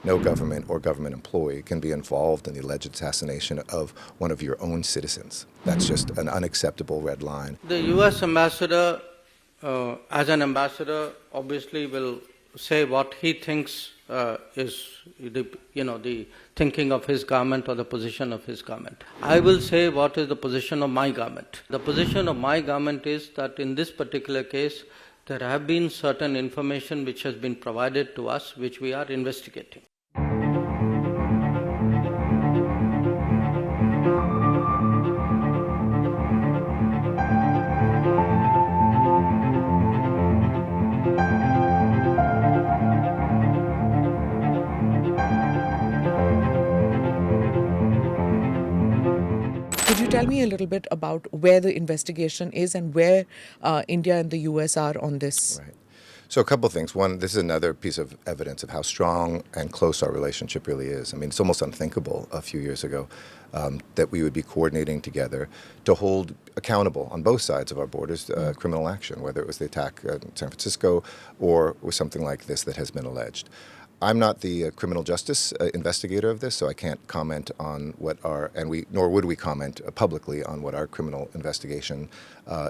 no government or government employee can be involved in the alleged assassination of one of your own citizens. That's just an unacceptable red line. The U.S. ambassador, as an ambassador, obviously will say what he thinks is the thinking of his government or the position of his government. I will say what is the position of my government. The position of my government is that in this particular case, there have been certain information which has been provided to us, which we are investigating. Could you tell me a little bit about where the investigation is and where India and the US are on this? Right. So a couple of things. One, this is another piece of evidence of how strong and close our relationship really is. I mean, it's almost unthinkable a few years ago that we would be coordinating together to hold accountable on both sides of our borders criminal action, whether it was the attack in San Francisco or was something like this that has been alleged. I'm not the criminal justice investigator of this, so I can't comment on what our, nor would we comment publicly on what our criminal investigation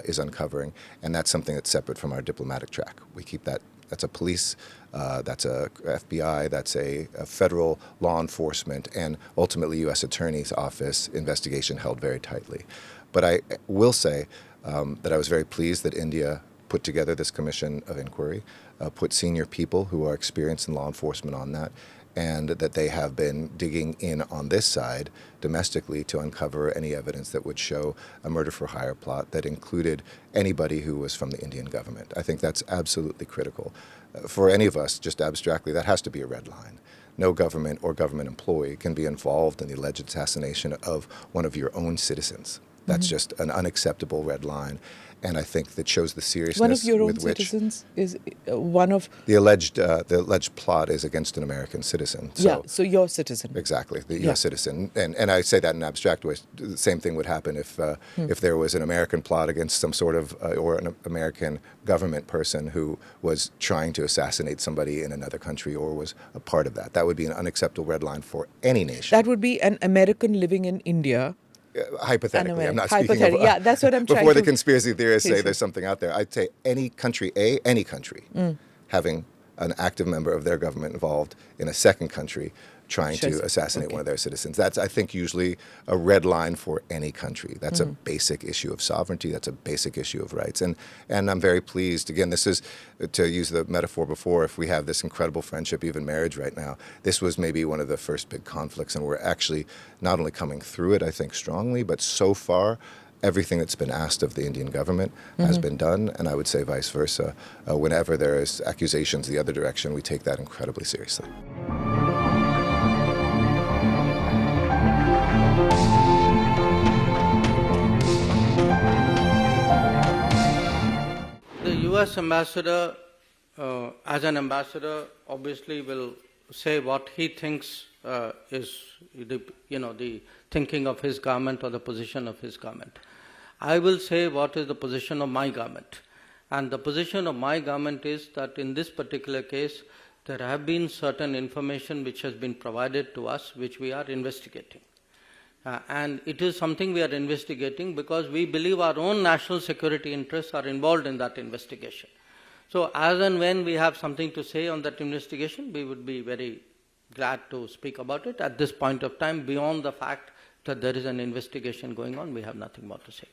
is uncovering, and that's something that's separate from our diplomatic track. We keep that, that's a police, that's a FBI, that's a federal law enforcement, and ultimately U.S. Attorney's Office investigation held very tightly. But I will say that I was very pleased that India put together this commission of inquiry, put senior people who are experienced in law enforcement on that, and that they have been digging in on this side domestically to uncover any evidence that would show a murder-for-hire plot that included anybody who was from the Indian government. I think that's absolutely critical. For any of us, just abstractly, that has to be a red line. No government or government employee can be involved in the alleged assassination of one of your own citizens. That's just an unacceptable red line, and I think that shows the seriousness one of your own with which citizens is one of the alleged plot is against an American citizen. So, so your citizen. Exactly, the U.S. citizen, and I say that in abstract ways. The same thing would happen if there was an American plot against some sort of or an American government person who was trying to assassinate somebody in another country or was a part of that. That would be an unacceptable red line for any nation. That would be an American living in India. Hypothetically, I'm not speaking of... Yeah, that's what I'm trying to... Before the conspiracy theorists say there's something out there, I'd say any country, having an active member of their government involved in a second country trying to assassinate one of their citizens. That's, I think, usually a red line for any country. That's a basic issue of sovereignty. That's a basic issue of rights. And I'm very pleased. Again, this is, to use the metaphor before, if we have this incredible friendship, even marriage right now, this was maybe one of the first big conflicts, and we're actually not only coming through it, I think, strongly, but so far, everything that's been asked of the Indian government has been done, and I would say vice versa. Whenever there is accusations the other direction, we take that incredibly seriously. The U.S. ambassador, as an ambassador, obviously will say what he thinks is the thinking of his government or the position of his government. I will say what is the position of my government. And the position of my government is that in this particular case, there have been certain information which has been provided to us, which we are investigating. And it is something we are investigating because we believe our own national security interests are involved in that investigation. So as and when we have something to say on that investigation, we would be very glad to speak about it. At this point of time, beyond the fact that there is an investigation going on, we have nothing more to say.